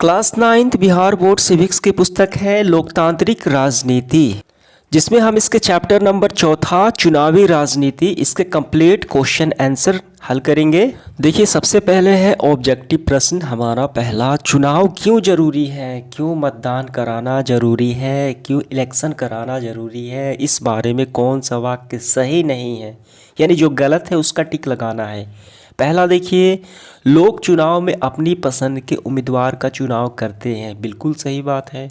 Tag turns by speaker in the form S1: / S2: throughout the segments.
S1: Class 9th Bihar board civics की पुस्तक है लोकतांत्रिक राजनीति, जिसमें हम इसके चैप्टर नंबर चौथा चुनावी राजनीति इसके कंप्लीट क्वेश्चन आंसर हल करेंगे। देखिए, सबसे पहले है ऑब्जेक्टिव प्रश्न हमारा पहला, चुनाव क्यों जरूरी है, क्यों मतदान कराना जरूरी है, क्यों इलेक्शन कराना जरूरी है, इस बारे में कौन सा वाक्य सही नहीं है, यानी जो गलत है उसका टिक लगाना है। पहला देखिए, लोग चुनाव में अपनी पसंद के उम्मीदवार का चुनाव करते हैं, बिल्कुल सही बात है।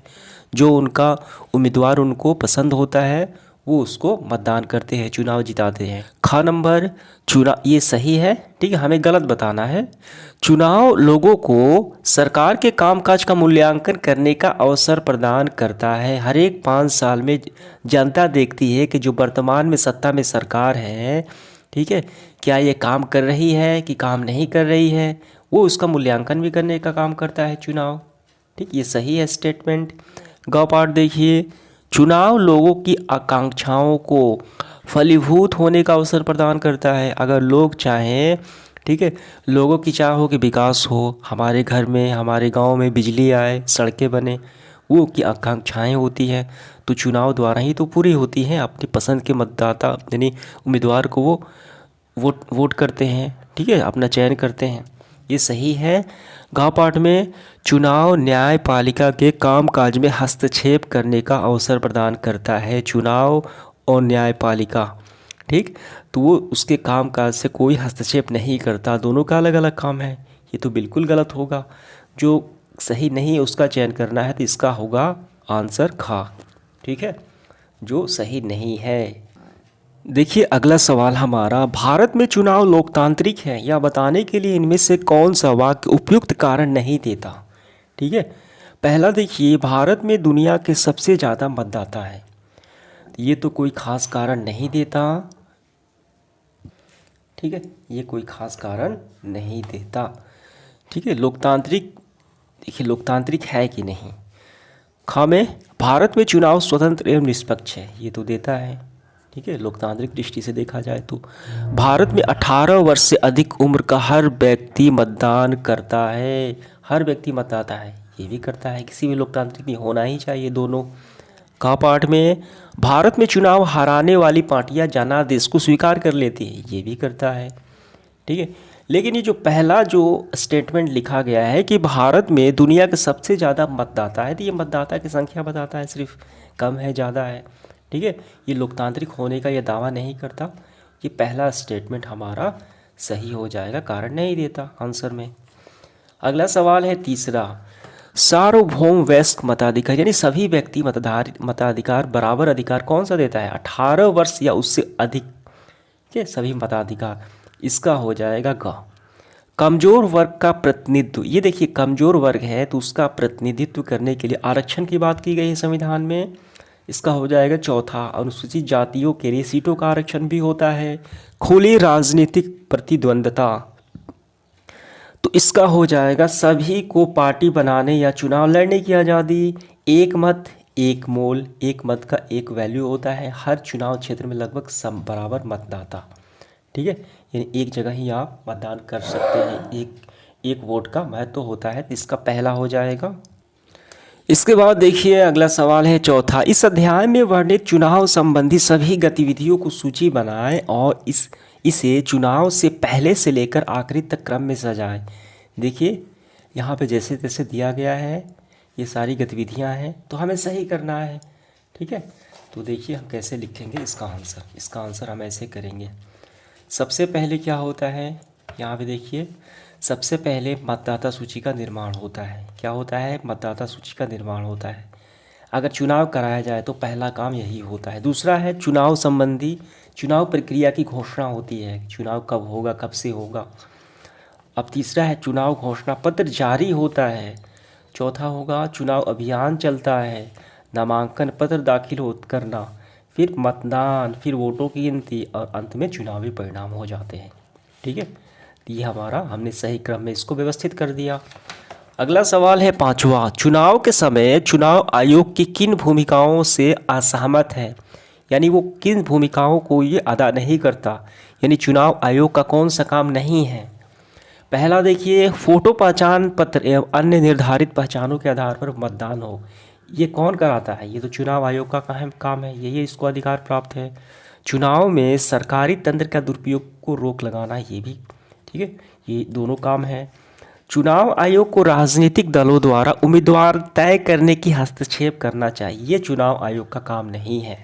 S1: जो उनका उम्मीदवार उनको पसंद होता है वो उसको मतदान करते हैं, चुनाव जिताते हैं। ख नंबर, चुनाव ये सही है, ठीक है, हमें गलत बताना है। चुनाव लोगों को सरकार के कामकाज का मूल्यांकन करने का अवसर प्रदान करता है। हर एक 5 साल में जनता देखती है कि जो वर्तमान में सत्ता में सरकार है, ठीक है, क्या ये काम कर रही है कि काम नहीं कर रही है, वो उसका मूल्यांकन भी करने का काम करता है चुनाव। ठीक, ये सही है स्टेटमेंट। ग पार्ट देखिए, चुनाव लोगों की आकांक्षाओं को फलीभूत होने का अवसर प्रदान करता है। अगर लोग चाहें, ठीक है, लोगों की चाह हो कि विकास हो, हमारे घर में हमारे गांव में बिजली आए, सड़कें बने, वो की आकांक्षाएं होती हैं, तो चुनाव द्वारा ही तो पूरी होती हैं। अपनी पसंद के मतदाता यानी उम्मीदवार को वो वोट करते हैं, ठीक है, अपना चयन करते हैं, ये सही है। घ पाठ में, चुनाव न्यायपालिका के कामकाज में हस्तक्षेप करने का अवसर प्रदान करता है। चुनाव और न्यायपालिका, ठीक, तो वो उसके कामकाज से कोई हस्तक्षेप नहीं करता, दोनों का अलग अलग काम है। ये तो बिल्कुल गलत होगा, जो सही नहीं है उसका चयन करना है, तो इसका होगा आंसर ख, ठीक है, जो सही नहीं है। देखिए, अगला सवाल हमारा, भारत में चुनाव लोकतांत्रिक है या बताने के लिए इनमें से कौन सा वाक्य उपयुक्त कारण नहीं देता। ठीक है, पहला देखिए, भारत में दुनिया के सबसे ज़्यादा मतदाता है, ये तो कोई ख़ास कारण नहीं देता, ठीक है, ये कोई ख़ास कारण नहीं देता। ठीक है, लोकतांत्रिक, देखिए लोकतांत्रिक है कि नहीं। ख में, भारत में चुनाव स्वतंत्र एवं निष्पक्ष है, ये तो देता है, ठीक है, लोकतांत्रिक दृष्टि से देखा जाए तो। भारत में 18 वर्ष से अधिक उम्र का हर व्यक्ति मतदान करता है, हर व्यक्ति मतदाता है, ये भी करता है, किसी भी लोकतांत्रिक नहीं होना ही चाहिए दोनों। का पाठ में, भारत में चुनाव हारने वाली पार्टियां जनादेश को स्वीकार कर लेती है, ये भी करता है, ठीक है। लेकिन ये जो पहला जो स्टेटमेंट लिखा गया है कि भारत में दुनिया के सबसे ज़्यादा मतदाता है, तो ये मतदाता की संख्या बताता है, सिर्फ कम है ज़्यादा है, ठीक है, ये लोकतांत्रिक होने का ये दावा नहीं करता। ये पहला स्टेटमेंट हमारा सही हो जाएगा, कारण नहीं देता आंसर में। अगला सवाल है तीसरा, सार्वभौम वयस्क मताधिकार, यानी सभी व्यक्ति मताधिकार बराबर अधिकार कौन सा देता है, 18 वर्ष या उससे अधिक के सभी मताधिकार, इसका हो जाएगा ग। कमजोर वर्ग का प्रतिनिधित्व, ये देखिए कमजोर वर्ग है तो उसका प्रतिनिधित्व करने के लिए आरक्षण की बात की गई है संविधान में, इसका हो जाएगा चौथा। अनुसूचित जातियों के लिए सीटों का आरक्षण भी होता है। खुली राजनीतिक प्रतिद्वंद्विता, तो इसका हो जाएगा सभी को पार्टी बनाने या चुनाव लड़ने की आज़ादी। एक मत एक मोल, एक मत का एक वैल्यू होता है, हर चुनाव क्षेत्र में लगभग सब बराबर मतदाता, ठीक है, यानी एक जगह ही आप मतदान कर सकते हैं, एक वोट का महत्व होता है, तो इसका पहला हो जाएगा। इसके बाद देखिए अगला सवाल है चौथा, इस अध्याय में वर्णित चुनाव संबंधी सभी गतिविधियों को सूची बनाएं और इसे चुनाव से पहले से लेकर आखिरी तक क्रम में सजाएं। देखिए यहाँ पे जैसे तैसे दिया गया है, ये सारी गतिविधियाँ हैं, तो हमें सही करना है, ठीक है। तो देखिए हम कैसे लिखेंगे इसका आंसर हम ऐसे करेंगे। सबसे पहले क्या होता है, यहाँ पे देखिए, सबसे पहले मतदाता सूची का निर्माण होता है। क्या होता है, मतदाता सूची का निर्माण होता है। अगर चुनाव कराया जाए तो पहला काम यही होता है। दूसरा है चुनाव संबंधी, चुनाव प्रक्रिया की घोषणा होती है, चुनाव कब होगा, कब से होगा। अब तीसरा है चुनाव घोषणा पत्र जारी होता है। चौथा होगा चुनाव अभियान चलता है, नामांकन पत्र दाखिल करना, फिर मतदान, फिर वोटों की गिनती और अंत में चुनावी परिणाम हो जाते हैं, ठीक है। ये हमारा हमने सही क्रम में इसको व्यवस्थित कर दिया। अगला सवाल है पांचवा, चुनाव के समय चुनाव आयोग की किन भूमिकाओं से असहमत है, यानी वो किन भूमिकाओं को ये अदा नहीं करता, यानी चुनाव आयोग का कौन सा काम नहीं है। पहला देखिए, फोटो पहचान पत्र एवं अन्य निर्धारित पहचानों के आधार पर मतदान हो। ये कौन कराता है? ये तो चुनाव आयोग का काम है, यही इसको अधिकार प्राप्त है। चुनाव में सरकारी तंत्र का दुरुपयोग को रोक लगाना, ये भी ठीक है, ये दोनों काम है। चुनाव आयोग को राजनीतिक दलों द्वारा उम्मीदवार तय करने की हस्तक्षेप करना चाहिए, ये चुनाव आयोग का काम नहीं है।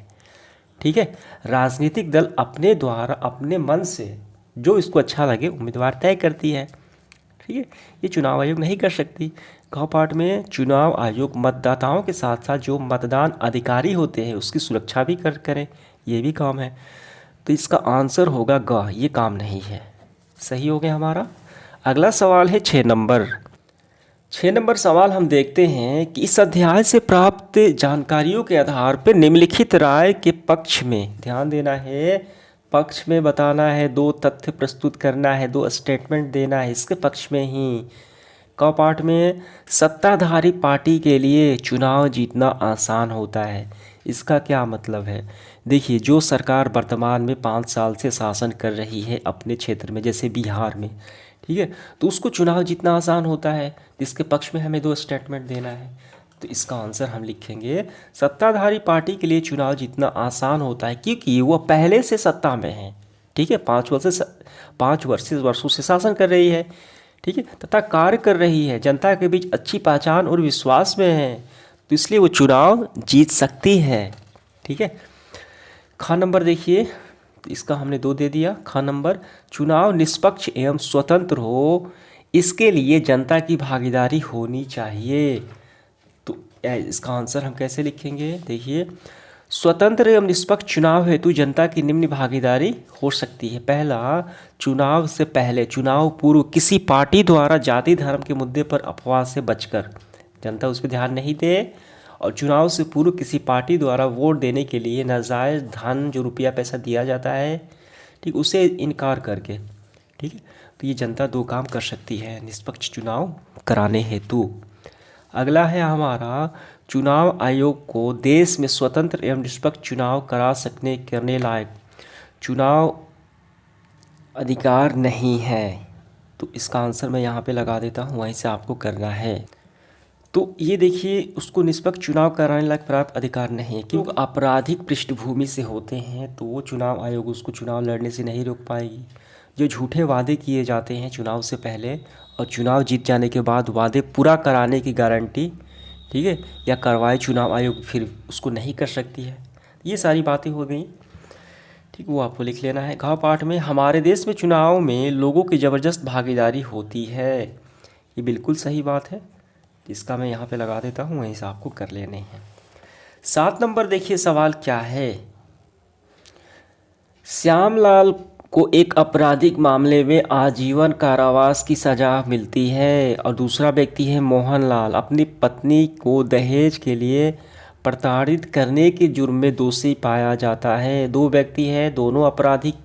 S1: ठीक है, राजनीतिक दल अपने द्वारा अपने मन से जो इसको अच्छा लगे उम्मीदवार तय करती है। ठीक है, ये चुनाव आयोग नहीं कर सकती। क पार्ट में चुनाव आयोग मतदाताओं के साथ साथ जो मतदान अधिकारी होते हैं उसकी सुरक्षा भी करें, ये भी काम है। तो इसका आंसर होगा ग, ये काम नहीं है। सही हो गया हमारा। अगला सवाल है 6 नंबर। 6 नंबर सवाल हम देखते हैं कि इस अध्याय से प्राप्त जानकारियों के आधार पर निम्नलिखित राय के पक्ष में, ध्यान देना है, पक्ष में बताना है, 2 तथ्य प्रस्तुत करना है, 2 स्टेटमेंट देना है इसके पक्ष में ही। क पार्ट में सत्ताधारी पार्टी के लिए चुनाव जीतना आसान होता है, इसका क्या मतलब है? देखिए, जो सरकार वर्तमान में 5 साल से शासन कर रही है अपने क्षेत्र में, जैसे बिहार में, ठीक है, तो उसको चुनाव जीतना आसान होता है, जिसके पक्ष में हमें 2 स्टेटमेंट देना है। तो इसका आंसर हम लिखेंगे सत्ताधारी पार्टी के लिए चुनाव जीतना आसान होता है क्योंकि वो पहले से सत्ता में है। ठीक है, 5 वर्षों से शासन कर रही है। ठीक है, तथा कार्य कर रही है, जनता के बीच अच्छी पहचान और विश्वास में है, तो इसलिए वो चुनाव जीत सकती है। ठीक है, ख नंबर देखिए, इसका हमने 2 दे दिया। ख नंबर, चुनाव निष्पक्ष एवं स्वतंत्र हो, इसके लिए जनता की भागीदारी होनी चाहिए। तो इसका आंसर हम कैसे लिखेंगे? देखिए, स्वतंत्र एवं निष्पक्ष चुनाव हेतु जनता की निम्न भागीदारी हो सकती है। पहला, चुनाव से पहले चुनाव पूर्व किसी पार्टी द्वारा जाति धर्म के मुद्दे पर अफवाह से बचकर, जनता उस पर ध्यान नहीं दे, और चुनाव से पूर्व किसी पार्टी द्वारा वोट देने के लिए नाजायज़ धन, जो रुपया पैसा दिया जाता है, ठीक, उसे इनकार करके। ठीक है, तो ये जनता 2 काम कर सकती है निष्पक्ष चुनाव कराने हेतु। अगला है हमारा, चुनाव आयोग को देश में स्वतंत्र एवं निष्पक्ष चुनाव करने लायक चुनाव अधिकार नहीं है। तो इसका आंसर मैं यहाँ पे लगा देता हूँ, वहीं से आपको करना है। तो ये देखिए, उसको निष्पक्ष चुनाव कराने लायक प्राप्त अधिकार नहीं है क्योंकि आपराधिक पृष्ठभूमि से होते हैं, तो वो चुनाव आयोग उसको चुनाव लड़ने से नहीं रोक पाएगी। जो झूठे वादे किए जाते हैं चुनाव से पहले और चुनाव जीत जाने के बाद वादे पूरा कराने की गारंटी, ठीक है, या कार्रवाई चुनाव आयोग फिर उसको नहीं कर सकती है। ये सारी बातें हो गई, ठीक, वो आपको लिख लेना है। घ पाठ में, हमारे देश में चुनाव में लोगों की ज़बरदस्त भागीदारी होती है, ये बिल्कुल सही बात है। इसका मैं यहाँ पे लगा देता हूँ, वहीं से आपको कर लेने हैं। 7 नंबर देखिए, सवाल क्या है? श्यामलाल को एक आपराधिक मामले में आजीवन कारावास की सज़ा मिलती है और दूसरा व्यक्ति है मोहनलाल, अपनी पत्नी को दहेज के लिए प्रताड़ित करने के जुर्म में दोषी पाया जाता है। 2 व्यक्ति हैं, दोनों आपराधिक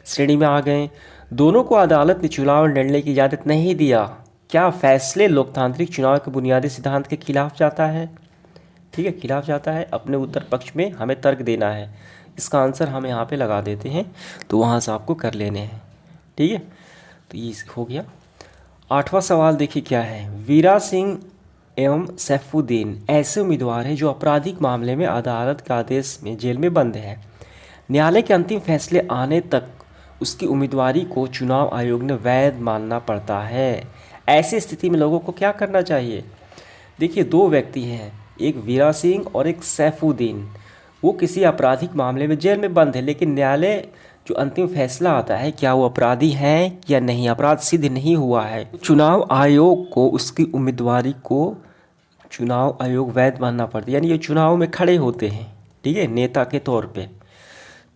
S1: श्रेणी में आ गए, दोनों को अदालत ने चुनाव लड़ने की इजाज़त नहीं दिया। क्या फैसले लोकतांत्रिक चुनाव के बुनियादी सिद्धांत के खिलाफ जाता है? ठीक है, खिलाफ जाता है। अपने उत्तर पक्ष में हमें तर्क देना है। इसका आंसर हम यहाँ पे लगा देते हैं, तो वहाँ से आपको कर लेने हैं। ठीक है, तो ये हो गया। 8वां सवाल देखिए क्या है? वीरा सिंह एवं सैफुद्दीन ऐसे उम्मीदवार हैं जो आपराधिक मामले में अदालत के आदेश में जेल में बंद हैं। न्यायालय के अंतिम फैसले आने तक उसकी उम्मीदवारी को चुनाव आयोग ने वैध मानना पड़ता है। ऐसी स्थिति में लोगों को क्या करना चाहिए? देखिए, 2 व्यक्ति हैं, एक वीरा सिंह और एक सैफुद्दीन। वो किसी आपराधिक मामले में जेल में बंद है, लेकिन न्यायालय जो अंतिम फैसला आता है क्या वो अपराधी हैं या नहीं, अपराध सिद्ध नहीं हुआ है, चुनाव आयोग को उसकी उम्मीदवारी को चुनाव आयोग वैध मानना पड़ता है। यानी ये चुनाव में खड़े होते हैं, ठीक है, नेता के तौर पे।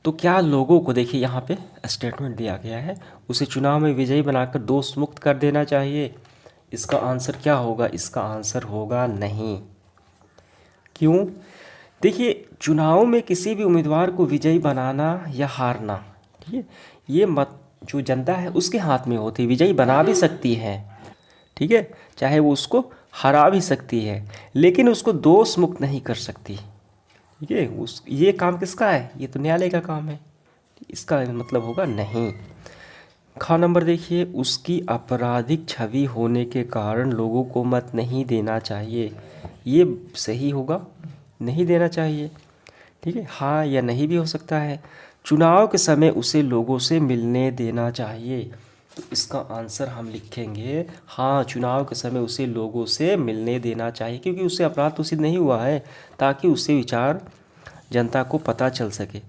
S1: तो क्या लोगों को, देखिए यहाँ पे स्टेटमेंट दिया गया है, उसे चुनाव में विजयी बनाकर दोष मुक्त कर देना चाहिए। इसका आंसर क्या होगा? इसका आंसर होगा नहीं। क्यों? देखिए, चुनाव में किसी भी उम्मीदवार को विजयी बनाना या हारना, ठीक है, ये मत जो जनता है उसके हाथ में होती है। विजयी बना भी सकती है, ठीक है, चाहे वो उसको हरा भी सकती है, लेकिन उसको दोष मुक्त नहीं कर सकती। ठीक है, ये काम किसका है? ये तो न्यायालय का काम है। इसका मतलब होगा नहीं। खा नंबर देखिए, उसकी आपराधिक छवि होने के कारण लोगों को मत नहीं देना चाहिए। ये सही होगा, नहीं देना चाहिए। ठीक है, हाँ या नहीं भी हो सकता है। चुनाव के समय उसे लोगों से मिलने देना चाहिए, तो इसका आंसर हम लिखेंगे हाँ, चुनाव के समय उसे लोगों से मिलने देना चाहिए, क्योंकि उससे अपराध तो सिद्ध नहीं हुआ है, ताकि उससे विचार जनता को पता चल सके।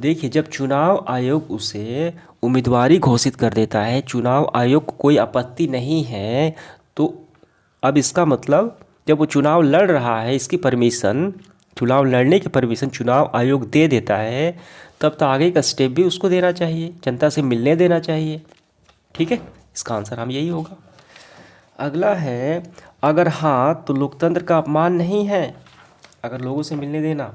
S1: देखिए, जब चुनाव आयोग उसे उम्मीदवारी घोषित कर देता है, चुनाव आयोग को कोई आपत्ति नहीं है, तो अब इसका मतलब जब वो चुनाव लड़ रहा है, इसकी परमिशन, चुनाव लड़ने की परमिशन चुनाव आयोग दे देता है, तब तो आगे का स्टेप भी उसको देना चाहिए, जनता से मिलने देना चाहिए। ठीक है, इसका आंसर हम यही होगा। अगला है, अगर हाँ तो लोकतंत्र का अपमान नहीं है, अगर लोगों से मिलने देना,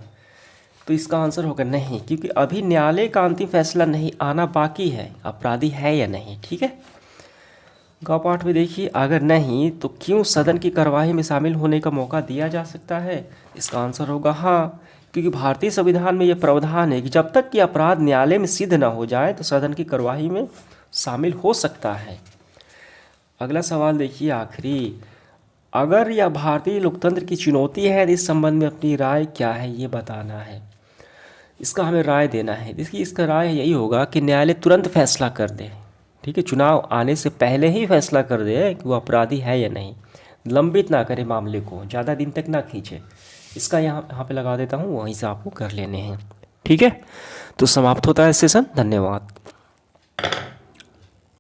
S1: तो इसका आंसर होगा नहीं, क्योंकि अभी न्यायालय का अंतिम फैसला नहीं आना बाकी है, अपराधी है या नहीं। ठीक है, गौ पाठ में देखिए, अगर नहीं तो क्यों सदन की कार्यवाही में शामिल होने का मौका दिया जा सकता है, इसका आंसर होगा हाँ, क्योंकि भारतीय संविधान में यह प्रावधान है कि जब तक कि अपराध न्यायालय में सिद्ध न हो जाए तो सदन की कार्यवाही में शामिल हो सकता है। अगला सवाल देखिए, आखिरी, अगर यह भारतीय लोकतंत्र की चुनौती है, इस संबंध में अपनी राय क्या है ये बताना है। इसका हमें राय देना है। देखिए, इसका राय यही होगा कि न्यायालय तुरंत फैसला कर दे। ठीक है, चुनाव आने से पहले ही फैसला कर दे कि वो अपराधी है या नहीं, लंबित ना करे मामले को, ज़्यादा दिन तक ना खींचे। इसका यहाँ पे लगा देता हूँ, वहीं से आपको कर लेने हैं। ठीक है, तो समाप्त होता है सेशन। धन्यवाद।